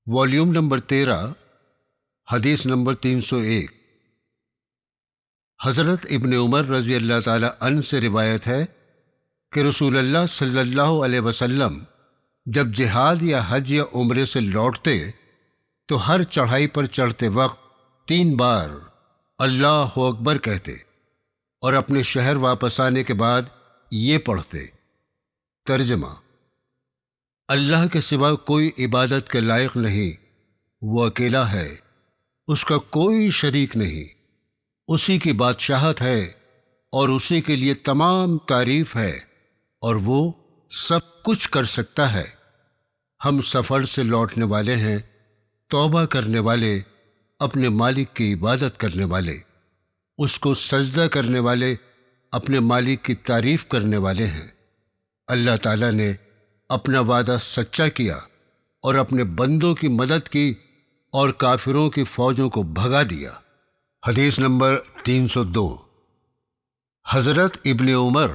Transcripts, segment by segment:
Volume number 13، حدیث number 301۔ حضرت ابن عمر رضی اللہ تعالی عنہ سے روایت ہے کہ رسول اللہ صلی اللہ علیہ وسلم جب جہاد یا حج یا عمرے سے لوٹتے تو ہر چڑھائی پر چڑھتے وقت 3 بار اللہ اکبر کہتے اور اپنے شہر واپس آنے کے بعد یہ پڑھتے۔ ترجمہ: اللہ کے سوا کوئی عبادت کے لائق نہیں، وہ اکیلا ہے، اس کا کوئی شریک نہیں، اسی کی بادشاہت ہے اور اسی کے لیے تمام تعریف ہے اور وہ سب کچھ کر سکتا ہے۔ ہم سفر سے لوٹنے والے ہیں، توبہ کرنے والے، اپنے مالک کی عبادت کرنے والے، اس کو سجدہ کرنے والے، اپنے مالک کی تعریف کرنے والے ہیں۔ اللہ تعالیٰ نے اپنا وعدہ سچا کیا اور اپنے بندوں کی مدد کی اور کافروں کی فوجوں کو بھگا دیا۔ حدیث نمبر 302۔ حضرت ابن عمر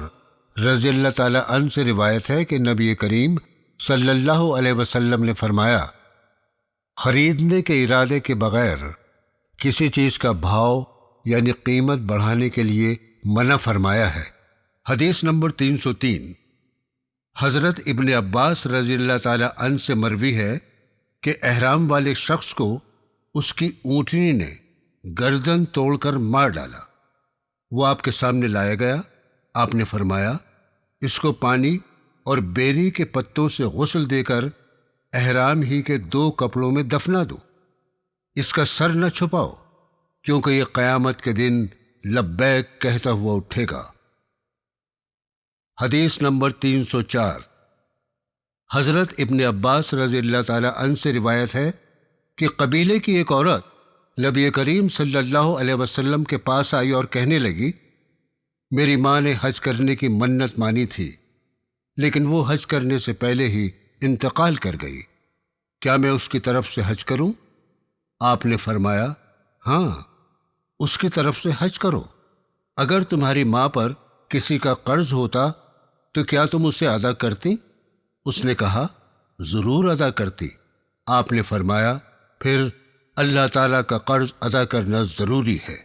رضی اللہ تعالی عنہ سے روایت ہے کہ نبی کریم صلی اللہ علیہ وسلم نے فرمایا، خریدنے کے ارادے کے بغیر کسی چیز کا بھاؤ یعنی قیمت بڑھانے کے لیے منع فرمایا ہے۔ حدیث نمبر 303۔ حضرت ابن عباس رضی اللہ تعالی عنہ سے مروی ہے کہ احرام والے شخص کو اس کی اونٹنی نے گردن توڑ کر مار ڈالا۔ وہ آپ کے سامنے لایا گیا، آپ نے فرمایا، اس کو پانی اور بیری کے پتوں سے غسل دے کر احرام ہی کے 2 کپڑوں میں دفنا دو، اس کا سر نہ چھپاؤ، کیونکہ یہ قیامت کے دن لبیک کہتا ہوا اٹھے گا۔ حدیث نمبر 304۔ حضرت ابن عباس رضی اللہ تعالی عنہ سے روایت ہے کہ قبیلے کی ایک عورت نبی کریم صلی اللہ علیہ وسلم کے پاس آئی اور کہنے لگی، میری ماں نے حج کرنے کی منت مانی تھی، لیکن وہ حج کرنے سے پہلے ہی انتقال کر گئی، کیا میں اس کی طرف سے حج کروں؟ آپ نے فرمایا، ہاں، اس کی طرف سے حج کرو۔ اگر تمہاری ماں پر کسی کا قرض ہوتا تو کیا تم اسے ادا کرتی؟ اس نے کہا، ضرور ادا کرتی۔ آپ نے فرمایا، پھر اللہ تعالیٰ کا قرض ادا کرنا ضروری ہے۔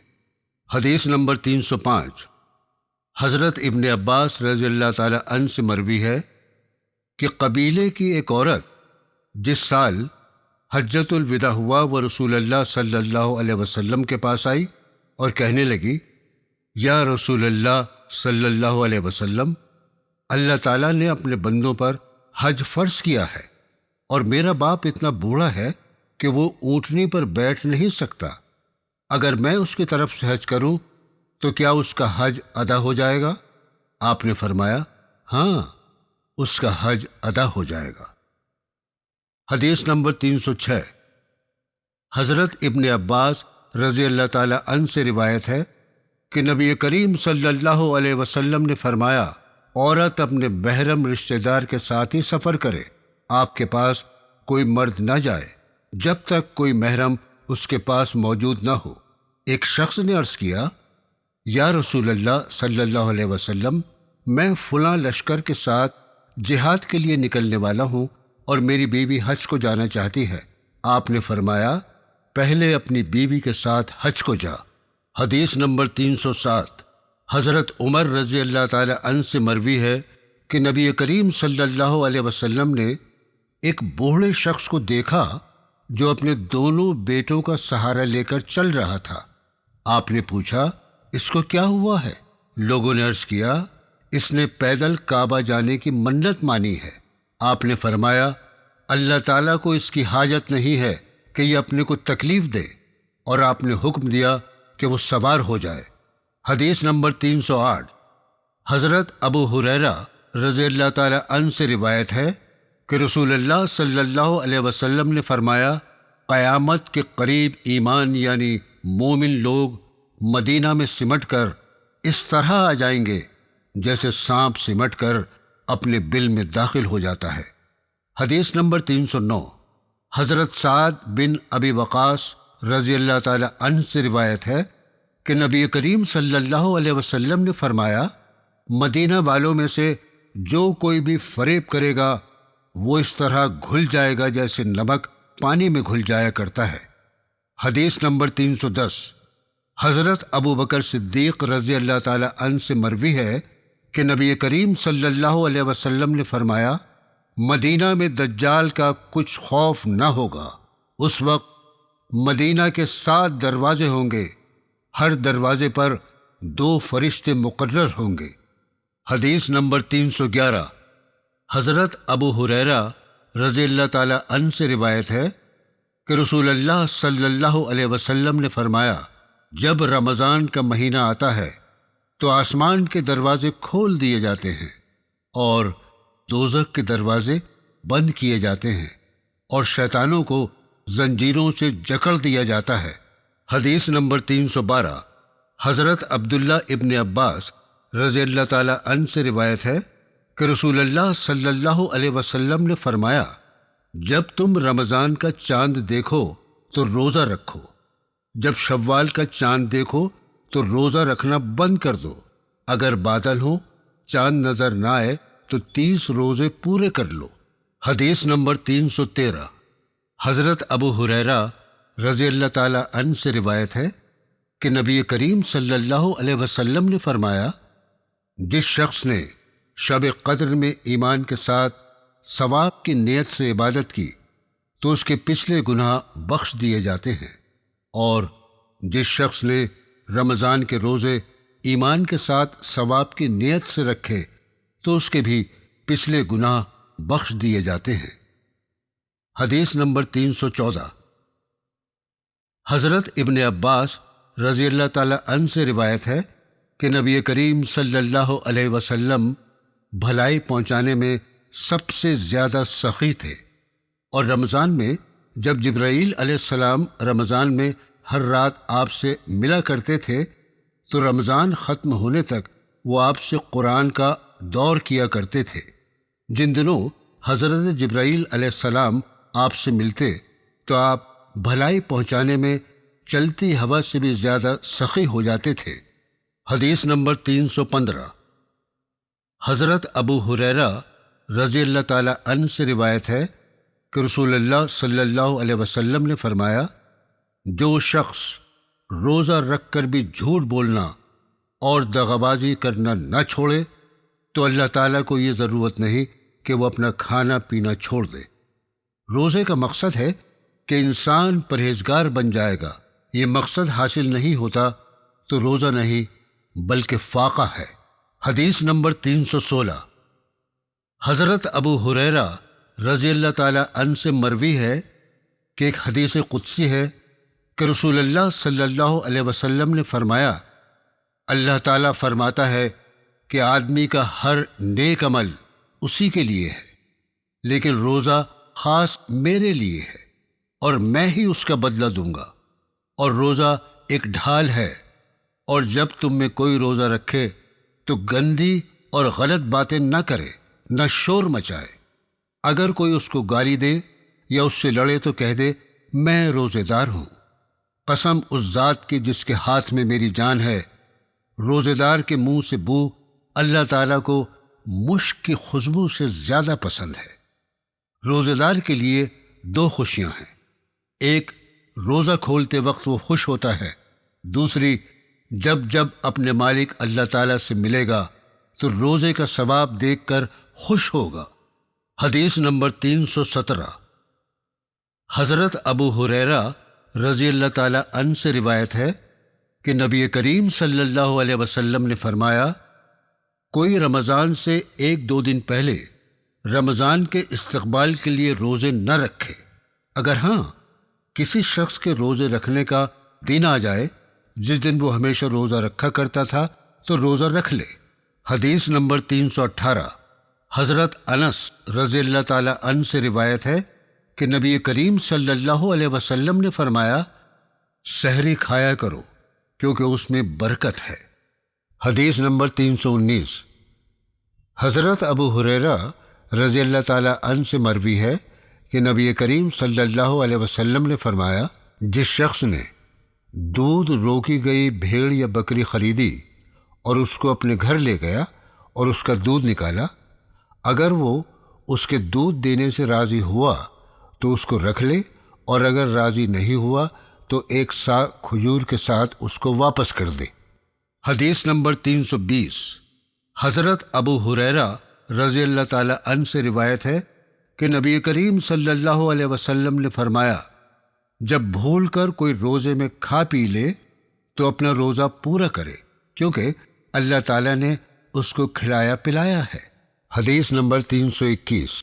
حدیث نمبر 305۔ حضرت ابن عباس رضی اللہ تعالی عنہ سے مروی ہے کہ قبیلے کی ایک عورت جس سال حجۃ الوداع ہوا وہ رسول اللہ صلی اللہ علیہ وسلم کے پاس آئی اور کہنے لگی، یا رسول اللہ صلی اللہ علیہ وسلم، اللہ تعالیٰ نے اپنے بندوں پر حج فرض کیا ہے اور میرا باپ اتنا بوڑھا ہے کہ وہ اونٹنی پر بیٹھ نہیں سکتا، اگر میں اس کی طرف سے حج کروں تو کیا اس کا حج ادا ہو جائے گا؟ آپ نے فرمایا، ہاں، اس کا حج ادا ہو جائے گا۔ حدیث نمبر 306۔ حضرت ابن عباس رضی اللہ تعالی عنہ سے روایت ہے کہ نبی کریم صلی اللہ علیہ وسلم نے فرمایا، عورت اپنے محرم رشتہ دار کے ساتھ ہی سفر کرے، آپ کے پاس کوئی مرد نہ جائے جب تک کوئی محرم اس کے پاس موجود نہ ہو۔ ایک شخص نے عرض کیا، یا رسول اللہ صلی اللہ علیہ وسلم، میں فلاں لشکر کے ساتھ جہاد کے لیے نکلنے والا ہوں اور میری بیوی حج کو جانا چاہتی ہے۔ آپ نے فرمایا، پہلے اپنی بیوی کے ساتھ حج کو جا۔ حدیث نمبر 307۔ حضرت عمر رضی اللہ تعالی عنہ سے مروی ہے کہ نبی کریم صلی اللہ علیہ وسلم نے ایک بوڑھے شخص کو دیکھا جو اپنے دونوں بیٹوں کا سہارا لے کر چل رہا تھا۔ آپ نے پوچھا، اس کو کیا ہوا ہے؟ لوگوں نے عرض کیا، اس نے پیدل کعبہ جانے کی منت مانی ہے۔ آپ نے فرمایا، اللہ تعالیٰ کو اس کی حاجت نہیں ہے کہ یہ اپنے کو تکلیف دے، اور آپ نے حکم دیا کہ وہ سوار ہو جائے۔ حدیث نمبر 308۔ حضرت ابو ہریرہ رضی اللہ تعالی عنہ سے روایت ہے کہ رسول اللہ صلی اللہ علیہ وسلم نے فرمایا، قیامت کے قریب ایمان یعنی مومن لوگ مدینہ میں سمٹ کر اس طرح آ جائیں گے جیسے سانپ سمٹ کر اپنے بل میں داخل ہو جاتا ہے۔ حدیث نمبر 309۔ حضرت سعد بن ابی وقاص رضی اللہ تعالی عنہ سے روایت ہے کہ نبی کریم صلی اللہ علیہ وسلم نے فرمایا، مدینہ والوں میں سے جو کوئی بھی فریب کرے گا وہ اس طرح گھل جائے گا جیسے نمک پانی میں گھل جایا کرتا ہے۔ حدیث نمبر 310، حضرت ابو بکر صدیق رضی اللہ تعالی عنہ سے مروی ہے کہ نبی کریم صلی اللہ علیہ وسلم نے فرمایا، مدینہ میں دجال کا کچھ خوف نہ ہوگا۔ اس وقت مدینہ کے 7 دروازے ہوں گے، ہر دروازے پر 2 فرشتے مقرر ہوں گے۔ حدیث نمبر 311، حضرت ابو ہریرہ رضی اللہ تعالی عنہ سے روایت ہے کہ رسول اللہ صلی اللہ علیہ وسلم نے فرمایا، جب رمضان کا مہینہ آتا ہے تو آسمان کے دروازے کھول دیے جاتے ہیں اور دوزخ کے دروازے بند کیے جاتے ہیں اور شیطانوں کو زنجیروں سے جکڑ دیا جاتا ہے۔ حدیث نمبر 312، حضرت عبداللہ ابن عباس رضی اللہ تعالی عنہ سے روایت ہے کہ رسول اللہ صلی اللہ علیہ وسلم نے فرمایا، جب تم رمضان کا چاند دیکھو تو روزہ رکھو، جب شوال کا چاند دیکھو تو روزہ رکھنا بند کر دو، اگر بادل ہو چاند نظر نہ آئے تو 30 روزے پورے کر لو۔ حدیث نمبر 313، حضرت ابو ہریرہ رضی اللہ تعالی عنہ سے روایت ہے کہ نبی کریم صلی اللہ علیہ وسلم نے فرمایا، جس شخص نے شب قدر میں ایمان کے ساتھ ثواب کی نیت سے عبادت کی تو اس کے پچھلے گناہ بخش دیے جاتے ہیں، اور جس شخص نے رمضان کے روزے ایمان کے ساتھ ثواب کی نیت سے رکھے تو اس کے بھی پچھلے گناہ بخش دیے جاتے ہیں۔ حدیث نمبر 314، حضرت ابن عباس رضی اللہ تعالی عنہ سے روایت ہے کہ نبی کریم صلی اللہ علیہ وسلم بھلائی پہنچانے میں سب سے زیادہ سخی تھے، اور رمضان میں جب جبرائیل علیہ السلام رمضان میں ہر رات آپ سے ملا کرتے تھے تو رمضان ختم ہونے تک وہ آپ سے قرآن کا دور کیا کرتے تھے۔ جن دنوں حضرت جبرائیل علیہ السلام آپ سے ملتے تو آپ بھلائی پہنچانے میں چلتی ہوا سے بھی زیادہ سخی ہو جاتے تھے۔ حدیث نمبر 315، حضرت ابو ہریرہ رضی اللہ تعالی عنہ سے روایت ہے کہ رسول اللہ صلی اللہ علیہ وسلم نے فرمایا، جو شخص روزہ رکھ کر بھی جھوٹ بولنا اور دغابازی کرنا نہ چھوڑے تو اللہ تعالیٰ کو یہ ضرورت نہیں کہ وہ اپنا کھانا پینا چھوڑ دے۔ روزے کا مقصد ہے کہ انسان پرہیزگار بن جائے گا۔ یہ مقصد حاصل نہیں ہوتا تو روزہ نہیں بلکہ فاقہ ہے۔ حدیث نمبر 316، حضرت ابو ہریرہ رضی اللہ تعالی عنہ سے مروی ہے کہ ایک حدیث قدسی ہے کہ رسول اللہ صلی اللہ علیہ وسلم نے فرمایا، اللہ تعالیٰ فرماتا ہے کہ آدمی کا ہر نیک عمل اسی کے لیے ہے، لیکن روزہ خاص میرے لیے ہے اور میں ہی اس کا بدلہ دوں گا، اور روزہ ایک ڈھال ہے، اور جب تم میں کوئی روزہ رکھے تو گندی اور غلط باتیں نہ کرے، نہ شور مچائے۔ اگر کوئی اس کو گالی دے یا اس سے لڑے تو کہہ دے، میں روزے دار ہوں۔ قسم اس ذات کی جس کے ہاتھ میں میری جان ہے، روزے دار کے منہ سے بو اللہ تعالیٰ کو مشک کی خوشبو سے زیادہ پسند ہے۔ روزے دار کے لیے 2 خوشیاں ہیں، ایک روزہ کھولتے وقت وہ خوش ہوتا ہے، دوسری جب جب اپنے مالک اللہ تعالیٰ سے ملے گا تو روزے کا ثواب دیکھ کر خوش ہوگا۔ حدیث نمبر 317، حضرت ابو ہریرہ رضی اللہ تعالی عنہ سے روایت ہے کہ نبی کریم صلی اللہ علیہ وسلم نے فرمایا، کوئی رمضان سے 1-2 دن پہلے رمضان کے استقبال کے لیے روزے نہ رکھے، اگر ہاں کسی شخص کے روزے رکھنے کا دن آ جائے جس دن وہ ہمیشہ روزہ رکھا کرتا تھا تو روزہ رکھ لے۔ حدیث نمبر 318، حضرت انس رضی اللہ تعالی عنہ سے روایت ہے کہ نبی کریم صلی اللہ علیہ وسلم نے فرمایا، سحری کھایا کرو کیونکہ اس میں برکت ہے۔ حدیث نمبر 319، حضرت ابو ہریرہ رضی اللہ تعالی عنہ سے مروی ہے کہ نبی کریم صلی اللہ علیہ وسلم نے فرمایا، جس شخص نے دودھ روکی گئی بھیڑ یا بکری خریدی اور اس کو اپنے گھر لے گیا اور اس کا دودھ نکالا، اگر وہ اس کے دودھ دینے سے راضی ہوا تو اس کو رکھ لے اور اگر راضی نہیں ہوا تو ایک سا کھجور کے ساتھ اس کو واپس کر دے۔ حدیث نمبر 320۔ حضرت ابو ہریرہ رضی اللہ تعالی عنہ سے روایت ہے کہ نبی کریم صلی اللہ علیہ وسلم نے فرمایا، جب بھول کر کوئی روزے میں کھا پی لے تو اپنا روزہ پورا کرے، کیونکہ اللہ تعالیٰ نے اس کو کھلایا پلایا ہے۔ حدیث نمبر 321۔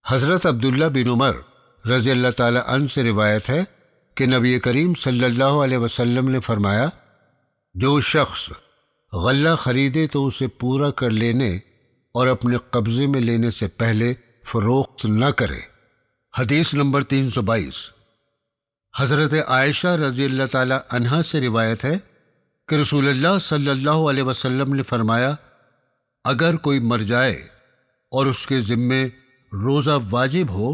حضرت عبداللہ بن عمر رضی اللہ تعالی عنہ سے روایت ہے کہ نبی کریم صلی اللہ علیہ وسلم نے فرمایا، جو شخص غلہ خریدے تو اسے پورا کر لینے اور اپنے قبضے میں لینے سے پہلے فروخت نہ کرے۔ حدیث نمبر 322۔ حضرت عائشہ رضی اللہ تعالی عنہا سے روایت ہے کہ رسول اللہ صلی اللہ علیہ وسلم نے فرمایا، اگر کوئی مر جائے اور اس کے ذمے روزہ واجب ہو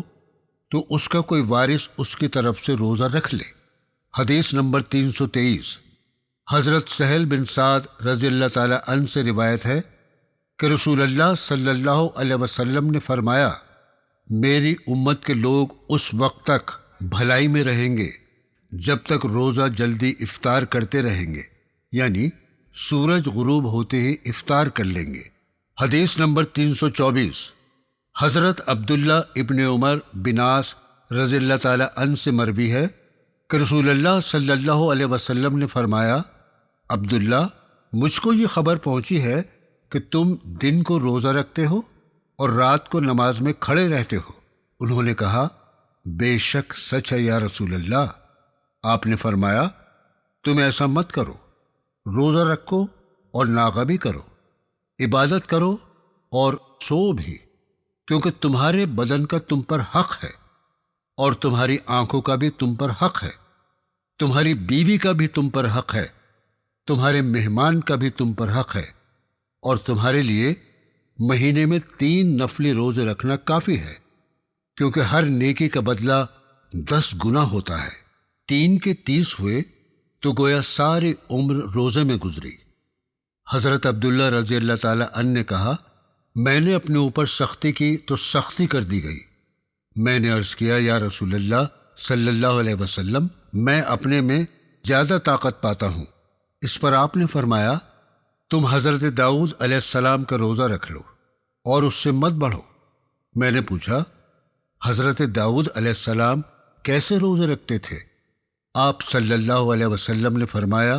تو اس کا کوئی وارث اس کی طرف سے روزہ رکھ لے۔ حدیث نمبر 323۔ حضرت سہل بن سعد رضی اللہ تعالی عنہ سے روایت ہے کہ رسول اللہ صلی اللہ علیہ وسلم نے فرمایا، میری امت کے لوگ اس وقت تک بھلائی میں رہیں گے جب تک روزہ جلدی افطار کرتے رہیں گے، یعنی سورج غروب ہوتے ہی افطار کر لیں گے۔ حدیث نمبر 324۔ حضرت عبداللہ ابن عمر بن عاص رضی اللہ تعالی عنہ سے مروی ہے کہ رسول اللہ صلی اللہ علیہ وسلم نے فرمایا، عبداللہ، مجھ کو یہ خبر پہنچی ہے کہ تم دن کو روزہ رکھتے ہو اور رات کو نماز میں کھڑے رہتے ہو۔ انہوں نے کہا، بے شک سچ ہے یا رسول اللہ۔ آپ نے فرمایا، تم ایسا مت کرو، روزہ رکھو اور ناغہ بھی کرو، عبادت کرو اور سو بھی، کیونکہ تمہارے بدن کا تم پر حق ہے اور تمہاری آنکھوں کا بھی تم پر حق ہے، تمہاری بیوی کا بھی تم پر حق ہے، تمہارے مہمان کا بھی تم پر حق ہے، اور تمہارے لیے مہینے میں 3 نفلی روزے رکھنا کافی ہے، کیونکہ ہر نیکی کا بدلہ 10 گنا ہوتا ہے۔ 3 کے 30 ہوئے تو گویا ساری عمر روزے میں گزری۔ حضرت عبداللہ رضی اللہ تعالی عنہ نے کہا، میں نے اپنے اوپر سختی کی تو سختی کر دی گئی۔ میں نے عرض کیا، یا رسول اللہ صلی اللہ علیہ وسلم، میں اپنے میں زیادہ طاقت پاتا ہوں۔ اس پر آپ نے فرمایا، تم حضرت داؤد علیہ السلام کا روزہ رکھ لو اور اس سے مت بڑھو۔ میں نے پوچھا، حضرت داؤد علیہ السلام کیسے روزے رکھتے تھے؟ آپ صلی اللہ علیہ وسلم نے فرمایا،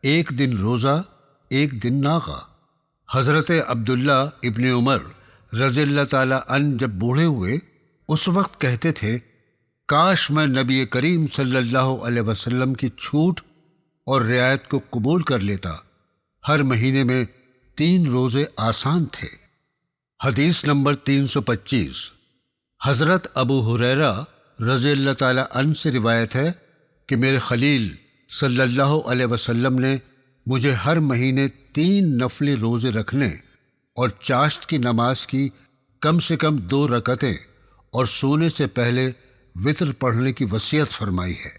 1 دن روزہ 1 دن ناغہ۔ حضرت عبداللہ ابن عمر رضی اللہ تعالی عنہ جب بوڑھے ہوئے اس وقت کہتے تھے، کاش میں نبی کریم صلی اللہ علیہ وسلم کی چھوٹ اور رعایت کو قبول کر لیتا۔ ہر مہینے میں 3 روزے آسان تھے۔ حدیث نمبر 325۔ حضرت ابو ہریرہ رضی اللہ تعالی عنہ سے روایت ہے کہ میرے خلیل صلی اللہ علیہ وسلم نے مجھے ہر مہینے 3 نفلی روزے رکھنے اور چاشت کی نماز کی کم سے کم 2 رکعتیں اور سونے سے پہلے وتر پڑھنے کی وصیت فرمائی ہے۔